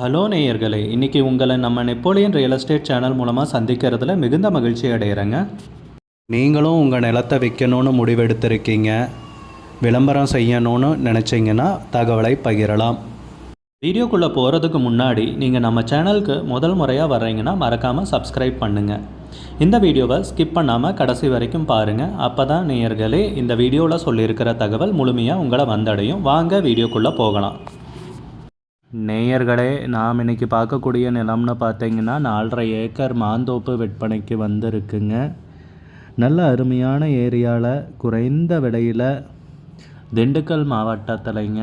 Hello நேயர்களே, இன்றைக்கி உங்களை நம்ம நெப்போலியன் ரியல் எஸ்டேட் சேனல் மூலமாக சந்திக்கிறதுல மிகுந்த மகிழ்ச்சி அடைகிறேங்க. நீங்களும் உங்கள் நிலத்தை விற்கணும்னு முடிவெடுத்திருக்கீங்க, விளம்பரம் செய்யணும்னு நினச்சிங்கன்னா தகவலை பகிரலாம். வீடியோக்குள்ளே போகிறதுக்கு முன்னாடி நீங்கள் நம்ம சேனலுக்கு முதல் முறையாக வர்றீங்கன்னா மறக்காமல் சப்ஸ்கிரைப் பண்ணுங்கள். இந்த வீடியோவை ஸ்கிப் பண்ணாமல் கடைசி வரைக்கும் பாருங்கள். அப்போ தான் நேயர்களே இந்த வீடியோவில் சொல்லியிருக்கிற தகவல் முழுமையாக உங்களை வந்தடையும். வாங்க வீடியோக்குள்ளே போகலாம். நேயர்களே, நாம் இன்றைக்கி பார்க்கக்கூடிய நிலம்னு பார்த்தீங்கன்னா 4.5 ஏக்கர் மாந்தோப்பு விற்பனைக்கு வந்திருக்குங்க. நல்ல அருமையான ஏரியாவில் குறைந்த விலையில் திண்டுக்கல் மாவட்டத்திலைங்க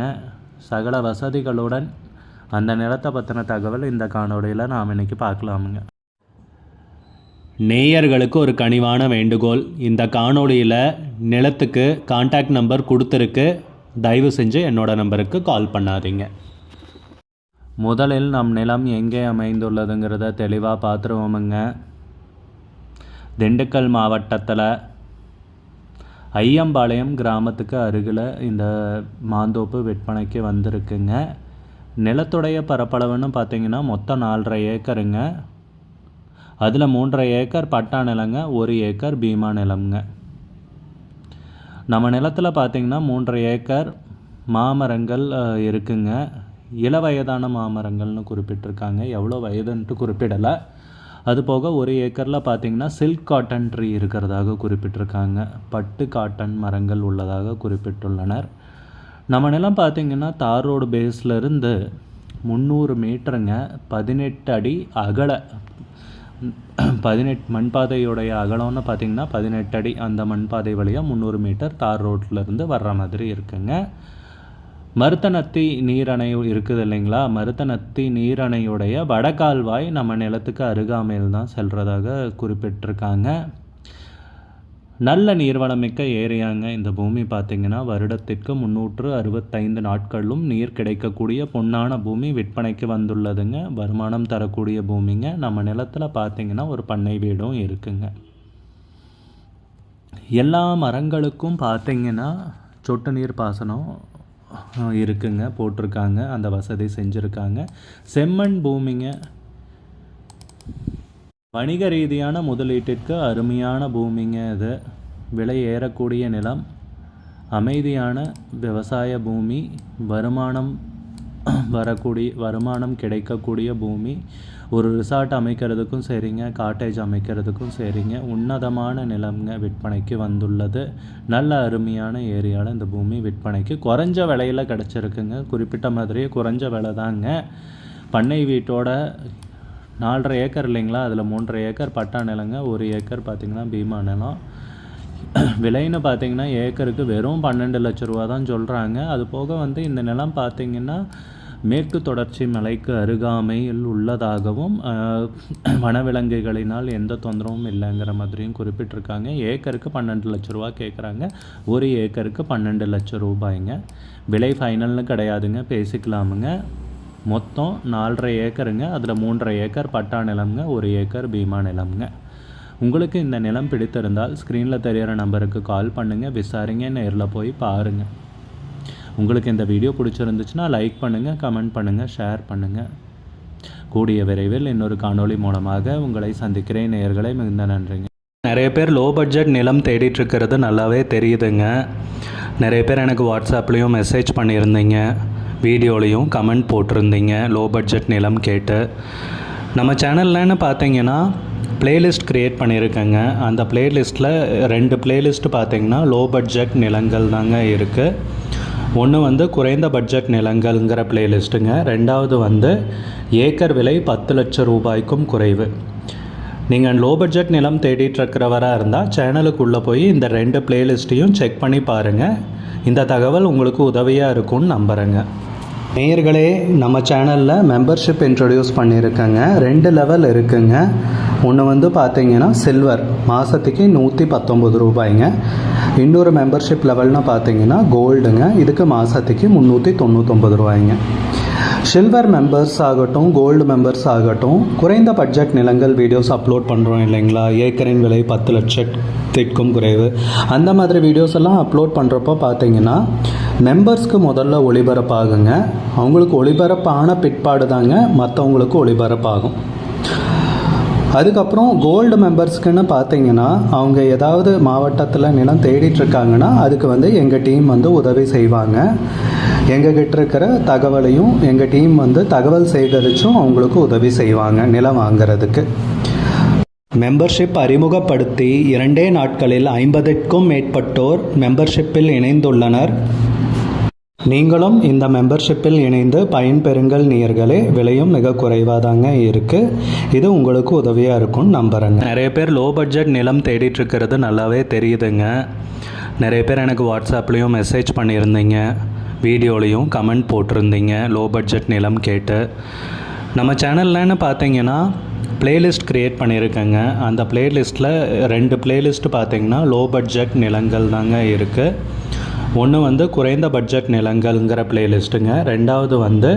சகல வசதிகளுடன் அந்த நிலத்தை பற்றின தகவல் இந்த காணொலியில் நாம் இன்றைக்கி பார்க்கலாமுங்க. நேயர்களுக்கு ஒரு கனிவான வேண்டுகோள், இந்த காணொலியில் நிலத்துக்கு கான்டாக்ட் நம்பர் கொடுத்துருக்கு, தயவு செஞ்சு என்னோடய நம்பருக்கு கால் பண்ணாதீங்க. முதலில் நம் நிலம் எங்கே அமைந்துள்ளதுங்கிறத தெளிவாக பார்த்துருவோமுங்க. திண்டுக்கல் மாவட்டத்தில் ஐயம்பாளையம் கிராமத்துக்கு அருகில் இந்த மாந்தோப்பு விற்பனைக்கு வந்திருக்குங்க. நிலத்துடைய பரப்பளவுன்னு பார்த்திங்கன்னா மொத்தம் 4.5 ஏக்கருங்க. அதில் 3.5 ஏக்கர் பட்டா நிலங்க, 1 ஏக்கர் பீமா நிலம்ங்க. நம்ம நிலத்தில் பார்த்திங்கன்னா 3.5 ஏக்கர் மாமரங்கள் இருக்குங்க. இளவயதான மாமரங்கள்னு குறிப்பிட்டிருக்காங்க, எவ்வளோ வயதுன்ட்டு குறிப்பிடலை. அது போக 1 ஏக்கரில் பார்த்திங்கன்னா சில்க் காட்டன் ட்ரீ இருக்கிறதாக குறிப்பிட்டிருக்காங்க, பட்டு காட்டன் மரங்கள் உள்ளதாக குறிப்பிட்டுள்ளனர். நம்ம நிலம் பார்த்திங்கன்னா தார் ரோடு பேஸ்லேருந்து 300 மீட்டருங்க, 18 அடி அகல, 18 மண்பாதையுடைய அகலம்னு பார்த்திங்கன்னா 18 அடி. அந்த மண்பாதை வழியாக 300 மீட்டர் தார் ரோட்லேருந்து வர்ற மாதிரி இருக்குங்க. மருத்தநத்தி நீரணை இருக்குது இல்லைங்களா, மருத்தநத்தி நீரணையுடைய வடகால்வாய் நம்ம நிலத்துக்கு அருகாமையில் தான் செல்றதாக குறிப்பிட்டிருக்காங்க. நல்ல நீர்வளமிக்க ஏரியாங்க இந்த பூமி. பார்த்திங்கன்னா வருடத்திற்கு 365 நாட்களும் நீர் கிடைக்கக்கூடிய பொன்னான பூமி விற்பனைக்கு வந்துள்ளதுங்க. வருமானம் தரக்கூடிய பூமிங்க. நம்ம நிலத்தில் பார்த்திங்கன்னா ஒரு பண்ணை வீடும் இருக்குங்க. எல்லா மரங்களுக்கும் பார்த்திங்கன்னா சொட்டு நீர் பாசனம் இருக்குங்க, போட்டிருக்காங்க, அந்த வசதி செஞ்சுருக்காங்க. செம்மண் பூமிங்க. வணிக ரீதியான முதலீட்டிற்கு அருமையான பூமிங்க இது. விலை ஏறக்கூடிய நிலம், அமைதியான விவசாய பூமி, வருமானம் கிடைக்கக்கூடிய பூமி. ஒரு ரிசார்ட் அமைக்கிறதுக்கும் சரிங்க, காட்டேஜ் அமைக்கிறதுக்கும் சரிங்க. உன்னதமான நிலம்ங்க விற்பனைக்கு வந்துள்ளது. நல்ல அருமையான ஏரியாவில் இந்த பூமி விற்பனைக்கு குறைஞ்ச விலையில் கிடச்சிருக்குங்க. குறிப்பிட்ட மாதிரியே குறைஞ்ச விலை தாங்க. பண்ணை வீட்டோட 4.5 ஏக்கர் இல்லைங்களா, அதில் 3.5 ஏக்கர் பட்டா நிலங்க, 1 ஏக்கர் பார்த்திங்கன்னா பீமா நிலம். விலைன்னு பார்த்திங்கன்னா ஏக்கருக்கு வெறும் 12 லட்ச ரூபா தான் சொல்கிறாங்க. அது போக இந்த நிலம் பார்த்திங்கன்னா மேற்கு தொடர்ச்சி மலைக்கு அருகாமையில் உள்ளதாகவும் வனவிலங்குகளினால் எந்த தொந்தரவும் இல்லைங்கிற மாதிரியும் குறிப்பிட்டிருக்காங்க. ஏக்கருக்கு 12 லட்ச ரூபா கேட்குறாங்க, 1 ஏக்கருக்கு 12 லட்ச ரூபாய்ங்க. விலை ஃபைனல்னு கிடையாதுங்க, பேசிக்கலாமுங்க. மொத்தம் 4.5 ஏக்கருங்க, அதில் 3.5 ஏக்கர் பட்டா நிலம்ங்க, 1 ஏக்கர் பீமா நிலம்ங்க. உங்களுக்கு இந்த நிலம் பிடித்திருந்தால் ஸ்க்ரீனில் தெரிகிற நம்பருக்கு கால் பண்ணுங்கள், விசாரிங்க, நேரில் போய் பாருங்கள். உங்களுக்கு இந்த வீடியோ பிடிச்சிருந்துச்சுன்னா லைக் பண்ணுங்கள், கமெண்ட் பண்ணுங்கள், ஷேர் பண்ணுங்கள். கூடிய விரைவில் இன்னொரு காணொளி மூலமாக உங்களை சந்திக்கிறேன். நேயர்களை மிகுந்த நன்றிங்க. நிறைய பேர் லோ பட்ஜெட் நிலம் தேடிட்டுருக்கிறது நல்லாவே தெரியுதுங்க. நிறைய பேர் எனக்கு வாட்ஸ்அப்லேயும் மெசேஜ் பண்ணியிருந்தீங்க, வீடியோலையும் கமெண்ட் போட்டிருந்தீங்க லோ பட்ஜெட் நிலம் கேட்டு. நம்ம சேனல்லன்னு பார்த்தீங்கன்னா ப்ளேலிஸ்ட் க்ரியேட் பண்ணியிருக்கேங்க. அந்த ப்ளேலிஸ்ட்டில் 2 ப்ளேலிஸ்ட்டு பார்த்திங்கன்னா லோ பட்ஜெட் நிலங்கள் தாங்க இருக்குது. ஒன்று குறைந்த பட்ஜெட் நிலங்கள்ங்கிற ப்ளேலிஸ்ட்டுங்க. 2வது ஏக்கர் விலை 10 லட்சம் ரூபாய்க்கும் குறைவு. நீங்கள் லோ பட்ஜெட் நிலம் தேடிட்டுருக்கிறவராக இருந்தால் சேனலுக்குள்ளே போய் இந்த 2 ப்ளேலிஸ்ட்டையும் செக் பண்ணி பாருங்கள். இந்த தகவல் உங்களுக்கு உதவியாக இருக்கும்னு நம்புகிறேங்க. நேயர்களே, நம்ம சேனலில் மெம்பர்ஷிப் இன்ட்ரடியூஸ் பண்ணியிருக்கேங்க. 2 லெவல் இருக்குங்க. ஒன்று பார்த்திங்கன்னா சில்வர், மாதத்துக்கு 119 ரூபாய்ங்க. இன்னொரு மெம்பர்ஷிப் லெவல்னு பார்த்திங்கன்னா கோல்டுங்க, இதுக்கு மாதத்துக்கு 399 ரூபாய்ங்க. சில்வர் மெம்பர்ஸ் ஆகட்டும், கோல்டு மெம்பர்ஸ் ஆகட்டும், குறைந்த பட்ஜெட் நிலங்கள் வீடியோஸ் அப்லோட் பண்ணுறோம் இல்லைங்களா? ஏக்கரின் விலை 10 லட்சத்திற்கும் குறைவு, அந்த மாதிரி வீடியோஸ் எல்லாம் அப்லோட் பண்ணுறப்போ பார்த்தீங்கன்னா மெம்பர்ஸ்க்கு முதல்ல ஒளிபரப்பாகுங்க. அவங்களுக்கு ஒளிபரப்பான பிற்பாடு தாங்க மற்றவங்களுக்கு ஒளிபரப்பாகும். அதுக்கப்புறம் கோல்டு மெம்பர்ஸ்க்குன்னு பார்த்தீங்கன்னா அவங்க ஏதாவது மாவட்டத்தில் நிலம் தேடிட்டுருக்காங்கன்னா அதுக்கு எங்கள் டீம் உதவி செய்வாங்க. எங்ககிட்ட இருக்கிற தகவலையும் எங்கள் டீம் தகவல் சேகரித்தும் அவங்களுக்கு உதவி செய்வாங்க நிலம் வாங்கிறதுக்கு. மெம்பர்ஷிப் அறிமுகப்படுத்தி 2 நாட்களில் 50க்கும் மேற்பட்டோர் மெம்பர்ஷிப்பில் இணைந்துள்ளனர். நீங்களும் இந்த மெம்பர்ஷிப்பில் இணைந்து பயன்பெறுங்கள் நேயர்களே. விலையும் மிக குறைவாக தாங்க இருக்குது. இது உங்களுக்கு உதவியாக இருக்கும்னு நம்புகிறேங்க. நிறைய பேர் லோ பட்ஜெட் நிலம் தேடிட்டுருக்கிறது நல்லாவே தெரியுதுங்க. நிறைய பேர் எனக்கு வாட்ஸ்அப்லேயும் மெசேஜ் பண்ணியிருந்தீங்க, வீடியோலையும் கமெண்ட் போட்டிருந்தீங்க லோ பட்ஜெட் நிலம் கேட்டு. நம்ம சேனல்லன்னு பார்த்தீங்கன்னா பிளேலிஸ்ட் க்ரியேட் பண்ணியிருக்கேங்க. அந்த பிளேலிஸ்ட்டில் 2 பிளேலிஸ்ட்டு பார்த்தீங்கன்னா லோ பட்ஜெட் நிலங்கள் தாங்க இருக்குது. ஒன்று குறைந்த பட்ஜெட் நிலங்கள்ங்கிற பிளேலிஸ்ட்டுங்க. ரெண்டாவது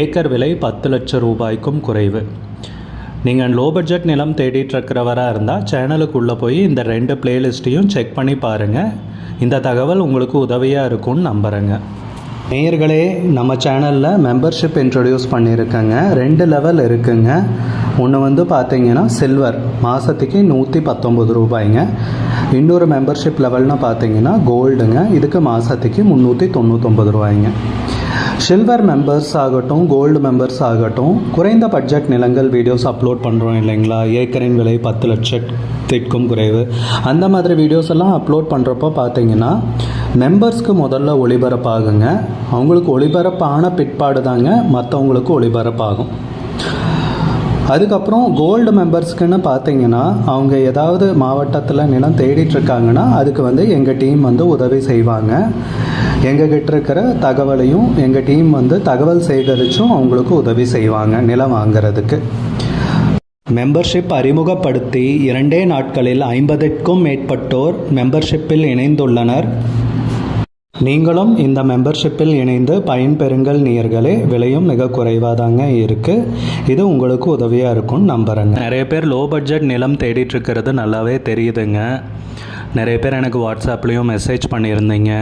ஏக்கர் விலை 10 லட்சம் ரூபாய்க்கும் குறைவு. நீங்கள் லோ பட்ஜெட் நிலம் தேடிட்டுருக்கிறவராக இருந்தால் சேனலுக்குள்ளே போய் இந்த 2 பிளேலிஸ்ட்டையும் செக் பண்ணி பாருங்கள். இந்த தகவல் உங்களுக்கு உதவியாக இருக்கும்னு நம்புகிறேங்க. நேயர்களே, நம்ம சேனலில் மெம்பர்ஷிப் இன்ட்ரடியூஸ் பண்ணியிருக்கேங்க. 2 லெவல் இருக்குங்க. ஒன்று பார்த்தீங்கன்னா சில்வர், மாதத்துக்கு 119 ரூபாய்ங்க. இன்னொரு மெம்பர்ஷிப் லெவல்னு பார்த்தீங்கன்னா கோல்டுங்க, இதுக்கு மாதத்துக்கு 399 ரூபாய்ங்க. சில்வர் மெம்பர்ஸ் ஆகட்டும், கோல்டு மெம்பர்ஸ் ஆகட்டும், குறைந்த பட்ஜெட் நிலங்கள் வீடியோஸ் அப்லோட் பண்ணுறோம் இல்லைங்களா? ஏக்கரின் விலை 10 லட்சத்திற்கும் குறைவு, அந்த மாதிரி வீடியோஸ் எல்லாம் அப்லோட் பண்ணுறப்போ பார்த்தீங்கன்னா மெம்பர்ஸ்க்கு முதல்ல ஒளிபரப்பாகுங்க. அவங்களுக்கு ஒளிபரப்பான பிற்பாடு தாங்க மற்றவங்களுக்கு ஒளிபரப்பாகும். அதுக்கப்புறம் கோல்டு மெம்பர்ஸ்க்குன்னு பார்த்தீங்கன்னா அவங்க ஏதாவது மாவட்டத்தில் நிலம் தேடிட்டுருக்காங்கன்னா அதுக்கு எங்கள் டீம் உதவி செய்வாங்க. எங்ககிட்ட இருக்கிற தகவலையும் எங்கள் டீம் தகவல் சேகரித்தும் அவங்களுக்கு உதவி செய்வாங்க நிலம் வாங்கிறதுக்கு. மெம்பர்ஷிப் அறிமுகப்படுத்தி 2 நாட்களில் 50க்கும் மேற்பட்டோர் மெம்பர்ஷிப்பில் இணைந்துள்ளனர். நீங்களும் இந்த மெம்பர்ஷிப்பில் இணைந்து பயன்பெறுங்கள் நேயர்களே. விலையும் மிக குறைவாக தாங்க இருக்குது. இது உங்களுக்கு உதவியாக இருக்கும்னு நம்புகிறேங்க. நிறைய பேர் லோ பட்ஜெட் நிலம் தேடிட்டுருக்கிறது நல்லாவே தெரியுதுங்க. நிறைய பேர் எனக்கு வாட்ஸ்அப்லேயும் மெசேஜ் பண்ணியிருந்தீங்க,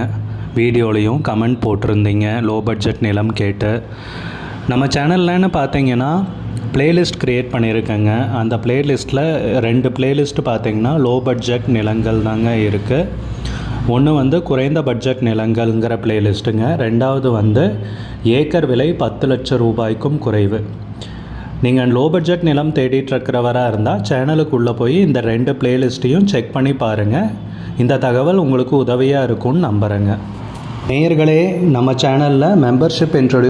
வீடியோலையும் கமெண்ட் போட்டிருந்தீங்க லோ பட்ஜெட் நிலம் கேட்டு. நம்ம சேனல்லன்னு பார்த்தீங்கன்னா பிளேலிஸ்ட் க்ரியேட் பண்ணியிருக்கேங்க. அந்த பிளேலிஸ்ட்டில் 2 பிளேலிஸ்ட்டு பார்த்தீங்கன்னா லோ பட்ஜெட் நிலங்கள் தாங்க இருக்குது. ஒன்று குறைந்த பட்ஜெட் நிலங்கள்ங்கிற பிளேலிஸ்ட்டுங்க. ரெண்டாவது ஏக்கர் விலை 10 லட்சம் ரூபாய்க்கும் குறைவு. நீங்கள் லோ பட்ஜெட் நிலம் தேடிட்டுருக்கிறவராக இருந்தால் சேனலுக்குள்ளே போய் இந்த 2 பிளேலிஸ்ட்டையும் செக் பண்ணி பாருங்கள். இந்த தகவல் உங்களுக்கு உதவியாக இருக்கும்னு நம்புகிறேங்க. நேயர்களே, நம்ம சேனலில் மெம்பர்ஷிப் இன்ட்ரடியூஸ்